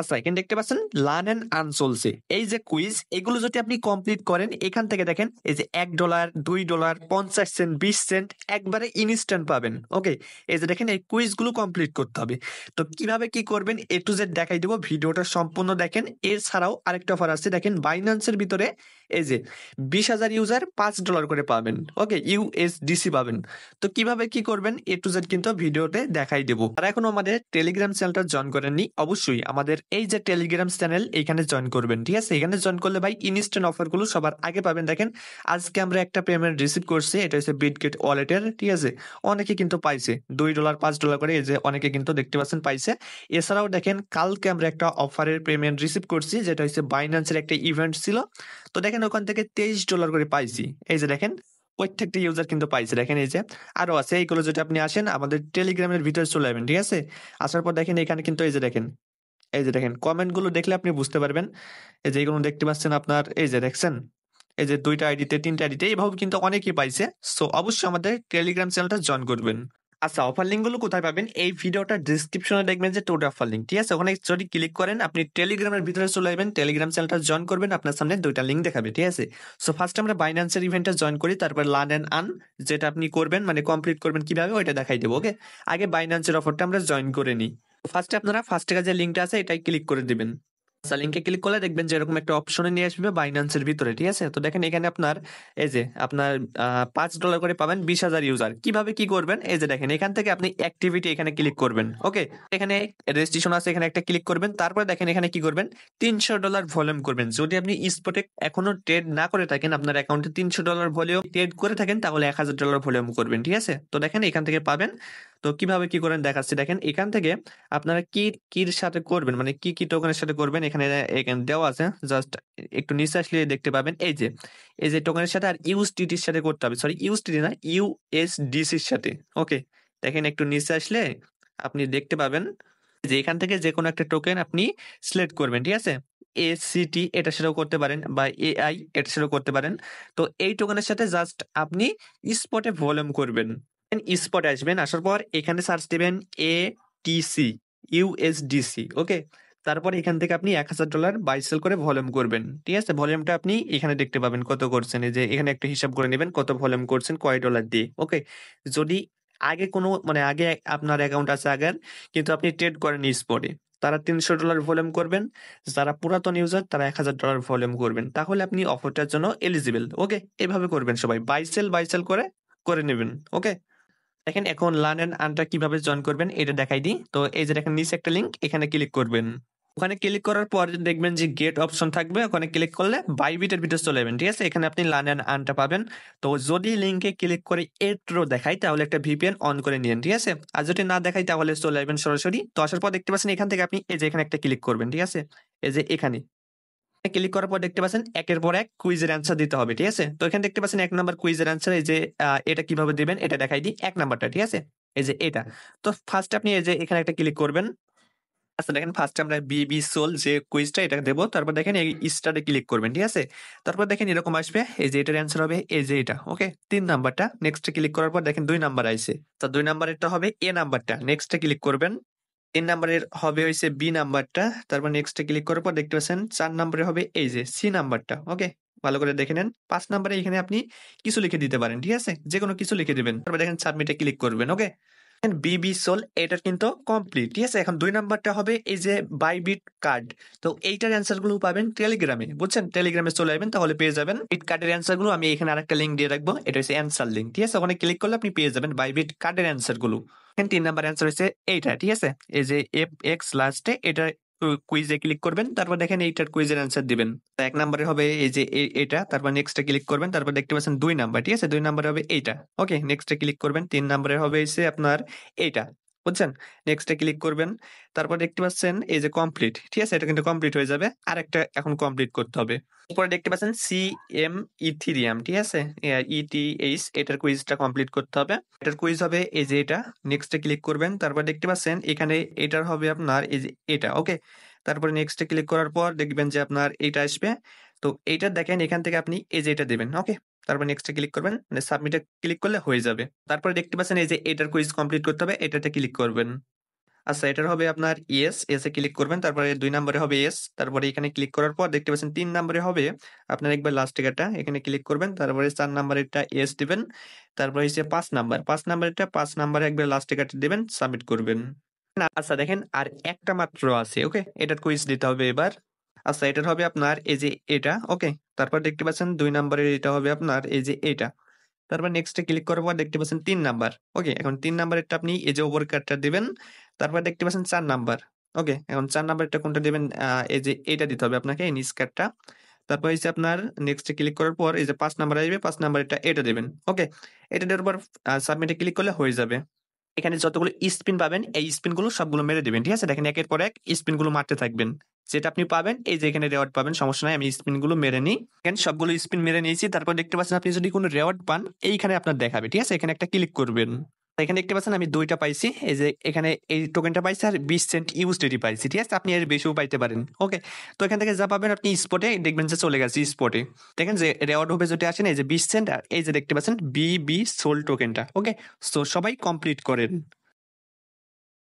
আচ্ছা, এখানে দেখতে পাচ্ছেন লার্ন এন্ড আর্ন চলছে। এই যে কুইজ, এগুলো যদি আপনি কমপ্লিট করেন, এখান থেকে দেখেন এই যে $1, $2, 50 সেন্ট, 20 সেন্ট একবারে ইনস্ট্যান্ট পাবেন। ওকে, এই যে দেখেন এই কুইজ গুলো কমপ্লিট করতে হবে। তো কিভাবে কি করবেন এ টু জেড দেখাই দেবো, ভিডিওটা সম্পূর্ণ দেখেন। এছাড়াও আরেকটা অফার আছে, দেখেন বাইন্যান্সের ভিতরে এই যে 20,000 ইউজার $5 করে পাবেন। ওকে, ইউএসডিসি পাবেন। তো কিভাবে কি করবেন এ টু জেড কিন্তু ভিডিওতে দেখাই দেবো। আর এখনো আমাদের টেলিগ্রাম চ্যানেলটা জয়েন করেননি, অবশ্যই আমাদের এই যে টেলিগ্রাম চ্যানেল এইখানে জয়েন করবেন। ঠিক আছে, এখানে জয়েন করলে ভাই ইনস্ট্যান্ট অফার গুলো সবার আগে পাবেন। দেখেন আজকে আমরা একটা পেমেন্ট রিসিভ করছি, এটা হচ্ছে বিটগেট ওয়ালেটের। ঠিক আছে, অনেকে কিন্তু পাইছে $2, $5 করে, এই যে অনেকে কিন্তু দেখতে পাচ্ছেন পাইছে। এছাড়াও দেখেন কালকে আমরা একটা অফারের পেমেন্ট রিসিভ করছি, যেটা হচ্ছে বাইন্যান্সের একটা ইভেন্ট ছিল। তো দেখেন ওখান থেকে $23 করে পাইছি। এই যে দেখেন প্রত্যেকটা ইউজার কিন্তু পাইছে। দেখেন এই যে আরো আছে, এইগুলো যদি আপনি আসেন আমাদের টেলিগ্রামের ভিতরে চলে যাবেন। ঠিক আছে, আসার পর দেখেন এখানে কিন্তু এই যে দেখেন, এই যে দেখেন কমেন্ট গুলো দেখলে আপনি বুঝতে পারবেন। এই যে এইগুলো দেখতে পাচ্ছেন আপনার, এই যে দেখছেন এই যে 2টা আইডিতে 3টা আইডিতে এইভাবে কিন্তু অনেকেই পাইছে। সো অবশ্যই আমাদের টেলিগ্রাম চ্যানেলটা জয়েন করবেন। আচ্ছা, অফার লিঙ্ক গুলো কোথায় পাবেন? এই ভিডিওটা ডিসক্রিপশনে দেখবেন যে টোটা অফার লিঙ্ক। ঠিক আছে, ওখানে যদি ক্লিক করেন আপনি টেলিগ্রামের ভিতরে চলে যাবেন, টেলিগ্রাম চ্যানেলটা জয়েন করবেন, আপনার সামনে 2টা লিঙ্ক দেখাবে। ঠিক আছে, সো ফার্স্ট আমরা বাইন্যান্সের ইভেন্টটা জয়েন করি, তারপর লার্ন এন্ড আর্ন যেটা আপনি করবেন মানে কমপ্লিট করবেন কিভাবে ওইটা দেখাই দেবো। ওকে, আগে বাইন্যান্সের অফারটা আমরা জয়েন করে নিই। ফার্স্টে আপনারা ফার্স্ট যে লিঙ্কটা আছে এটাই ক্লিক করে দিবেন। আচ্ছা, লিঙ্কে ক্লিক করলে দেখবেন যে এরকম একটা অপশনে নিয়ে আসবে বাইন্যান্সের ভিতরে। ঠিক আছে, তো দেখেন এখানে আপনার এই যে আপনার $5 করে পাবেন 20,000 ইউজার। কিভাবে কি করবেন? এই যে দেখেন এখান থেকে আপনি অ্যাক্টিভিটি এখানে ক্লিক করবেন। ওকে, এখানে রেজিস্ট্রেশন আছে, এখানে একটা ক্লিক করবেন। তারপরে দেখেন এখানে কি করবেন, $300 ভলিউম করবেন। যদি আপনি স্পটে এখনো ট্রেড না করে থাকেন, আপনার অ্যাকাউন্টে $300 ভলিউম ট্রেড করে থাকেন, তাহলে $1,000 ভলিউম করবেন। ঠিক আছে, তো দেখেন এখান থেকে পাবেন। তো কিভাবে কি করেন দেখাচ্ছি। দেখেন এখান থেকে আপনারা কি কির সাথে করবেন, মানে কি কি টোকেনের সাথে করবেন এখানে এখানে দেওয়া আছে। জাস্ট একটু নিচে আসলে দেখতে পাবেন এই যে টোকেনের সাথে আর ইউএসডিটির সাথে করতে হবে। সরি, ইউএসডিটি না, ইউএসডিসির সাথে। ওকে, দেখেন একটু নিচে আসলে আপনি দেখতে পাবেন যে এখান থেকে যে কোনো একটা টোকেন আপনি সিলেক্ট করবেন। ঠিক আছে, এসিটি এটা সেটাও করতে পারেন, বা এআই এটা সেটাও করতে পারেন। তো এই টোকেনের সাথে জাস্ট আপনি স্পটে ভলিউম করবেন। স্পটে আসবেন, আসার পর এখানে সার্চ দিবেন এটিসি ইউএসডিসি। ওকে, তারপর এখান থেকে আপনি $1,000 বাই সেল করে ভলিউম করবেন। ঠিক আছে, ভলিউমটা আপনি এখানে দেখতে পাবেন কত করছেন। এই যে এখানে একটা হিসাব করে নেবেন কত ভলিউম করছেন কয় ডলার দিয়ে। ওকে, যদি আগে কোনো মানে আগে আপনার অ্যাকাউন্ট আছে আগের, কিন্তু আপনি ট্রেড করেন স্পটে, তারা $300 ভলিউম করবেন। যারা পুরাতন ইউজার তারা $1,000 ভলিউম করবেন, তাহলে আপনি অফারটার জন্য এলিজিবল। ওকে, এভাবে করবেন সবাই, বাই সেল করে করে নেবেন। ওকে, দেখেন এখন লার্ন এন্ড আর্নটা কিভাবে জয়েন করবেন এটা দেখাই দিই। তো এই যে দেখেন নিচে একটা লিংক, এখানে ক্লিক করবেন। ওখানে ক্লিক করার পর দেখবেন যে গেট অপশন থাকবে, ওখানে ক্লিক করলে বাইবিটের ভিতরে চলে যাবেন। ঠিক আছে, এখানে আপনি লার্ন এন্ড আর্নটা পাবেন। তো যদি লিংকে ক্লিক করে এট্রো দেখাই তাহলে একটা ভিপিএন অন করে নিন। ঠিক আছে, আর যদি না দেখাই তাহলে চলে যাবেন সরাসরি। তো আসার পর দেখতে পাচ্ছেন এখান থেকে আপনি এই যে এখানে একটা ক্লিক করবেন। ঠিক আছে, এই যে এখানে ক্লিক করার পর দেখতে পাচ্ছেন একের পর এক কুইজের অ্যান্সার দিতে হবে। ঠিক আছে, তো এখানে দেখতে পাচ্ছেন 1 নাম্বার কুইজের অ্যান্সার। এই যে এটা কিভাবে দিবেন এটা দেখাই দিই। 1 নাম্বারটা, ঠিক আছে, এই যে এটা। তো ফার্স্ট আপনি এই যে এখানে একটা ক্লিক করবেন। আচ্ছা, দেখেন ফার্স্ট আমরা বিবি সোল যে কুইজটা এটা দেবো, তারপর দেখেন এই স্টারে ক্লিক করবেন। ঠিক আছে, তারপর দেখেন এরকম আসবে, এই যে এটার অ্যান্সার হবে এই যে এটা। ওকে, 3 নাম্বারটা। নেক্সটে ক্লিক করার পর দেখেন 2 নাম্বার আইছে, তো 2 নাম্বারেরটা হবে এ নাম্বারটা। নেক্সটে ক্লিক করবেন। 3 নাম্বারের হবে হইছে বি নাম্বারটা। তারপর নেক্সটে ক্লিক করার পর দেখতে পাচ্ছেন 4 নাম্বারে হবে এই যে সি নাম্বারটা। ওকে, ভালো করে দেখে নেন। 5 নাম্বারে এখানে আপনি কিছু লিখে দিতে পারেন। ঠিক আছে, যে কোনো কিছু লিখে দিবেন, তারপর দেখেন সাবমিটে ক্লিক করবেন। ওকে, বিবি সোল এটার কিন্তু কমপ্লিট। ঠিক আছে, এখন 2 নাম্বারটা হবে এই যে বাইবিট কার্ড। তো এইটার অ্যান্সার গুলো পাবেন টেলিগ্রামে, বুঝছেন? টেলিগ্রামে চলে যাবেন, তাহলে পেয়ে যাবেন বিট কার্ডের অ্যান্সার গুলো। আমি এখানে আরেকটা লিঙ্ক দিয়ে রাখবো, এটা হচ্ছে অ্যান্সার লিঙ্ক। ঠিক আছে, ওখানে ক্লিক করলে আপনি পেয়ে যাবেন বাইবিট কার্ডের অ্যান্সার গুলো। এখানে 3 নাম্বার অ্যান্সার হচ্ছে এইটা। ঠিক আছে, এই যে এফ এক্স লাস্টে এটা কুইজে ক্লিক করবেন, তারপর দেখেন এইটার কুইজের অ্যান্সার দিবেন। তো 1 নাম্বারে হবে এই যে এটা, তারপর নেক্সটে ক্লিক করবেন, তারপর দেখতে পাচ্ছেন 2 নাম্বার। ঠিক আছে, 2 নাম্বারে হবে এইটা। ওকে, নেক্সটে ক্লিক করবেন। 3 নাম্বারে হবে এসে আপনার এইটা, বুঝছেন? নেক্সটে ক্লিক করবেন, তারপর দেখতে পাচ্ছেন এই যে কমপ্লিট। ঠিক আছে, এটা কিন্তু কমপ্লিট হয়ে যাবে। আর একটা এখন কমপ্লিট করতে হবে। উপরে দেখতে পাচ্ছেন সিএম ইথিরিয়াম। ঠিক আছে, ইটিএইচ, এটার কুইজটা কমপ্লিট করতে হবে। এটার কুইজ হবে এই যে এটা। নেক্সটে ক্লিক করবেন, তারপর দেখতে পাচ্ছেন এখানে এটার হবে আপনার এই যে এটা। ওকে, তারপরে নেক্সটে ক্লিক করার পর দেখবেন যে আপনার এইটা আসবে। তো এইটা দেখেন এখান থেকে আপনি এই যে এটা দেবেন। ওকে, তারপর নেক্সটে ক্লিক করবেন, মানে সাবমিটে ক্লিক করলে হয়ে যাবে। তারপরে দেখতে পাচ্ছেন এই যে এটার কুইজ কমপ্লিট করতে হবে, এটাতে ক্লিক করবেন। আচ্ছা, এটার হবে আপনার ইয়েস, এসে ক্লিক করবেন। তারপরে ২ নম্বরে হবে ইয়েস। তারপরে এখানে ক্লিক করার পর দেখতে পাচ্ছেন ৩ নম্বরে হবে আপনার একবার লাস্ট এটা এখানে ক্লিক করবেন। তারপরে ৪ নাম্বারেরটা ইয়েস দিবেন। তারপরে হচ্ছে ৫ নাম্বার। ৫ নাম্বারেরটা ৫ নাম্বারে একবার লাস্ট টিকাটা দিবেন, সাবমিট করবেন। আচ্ছা দেখেন আর একটা মাত্র আছে। ওকে? এটার কুইজ দিতে হবে এবার। আচ্ছা, এটার হবে আপনার এই যে এটা। ওকে? তারপর দেখতে পাচ্ছেন ২ নাম্বারের এটা হবে আপনার এই যে এটা। তারপর নেক্সট এ ক্লিক করার পর দেখতে পাচ্ছেন ৩ নাম্বার। ওকে? এখন ৩ নাম্বারেরটা আপনি এই যে উপরের কার্ডটা দিবেন। তারপর দেখতে পাচ্ছেন ৪ নাম্বার। ওকে? এখন ৪ নাম্বারেরটা কোনটা দিবেন? এই যে এটা দিতে হবে আপনাকে এই নিচ কার্ডটা। তারপর হইছে আপনার নেক্সট এ ক্লিক করার পর এই যে ৫ নাম্বার আসবে, ৫ নাম্বারেরটা এটা দিবেন। ওকে? এটা দেওয়ার পর সাবমিট এ ক্লিক করলে হয়ে যাবে। এখানে যতগুলো স্পিন পাবেন এই স্পিনগুলো সবগুলো মেরে দিবেন। ঠিক আছে? দেখেন একের পর এক স্পিনগুলো মারতে থাকবেন। যেটা আপনি পাবেন এই যে এখানে রেওয়ার্ড পাবেন, সমস্যা নাই। আমি স্পিনগুলো মেরে নিই। এখানে সবগুলো স্পিন মেরে নিয়েছি। তারপর দেখতে পাচ্ছেন আপনি যদি কোনো রেওয়ার্ড পান এইখানে আপনার দেখাবে। ঠিক আছে? এখানে একটা ক্লিক করবেন। এখানে দেখতে পাচ্ছেন আমি ২ টা পাইছি। এই যে এখানে এই টোকেনটা পাইছি আর ২০ সেন্ট ইউএসডিটি পাইছি। ঠিক আছে? আপনি এর বেশিও পাইতে পারেন। ওকে? তো এখান থেকে যা পাবেন আপনি স্পটে দেখবেন যে চলে গেছে স্পটে। দেখেন যে রেওয়ার্ড হবে যেটা আসে না এই যে ২০ সেন্ট আর এই যে দেখতে পাচ্ছেন বিবি সোল টোকেনটা। ওকে? সো সবাই কমপ্লিট করেন।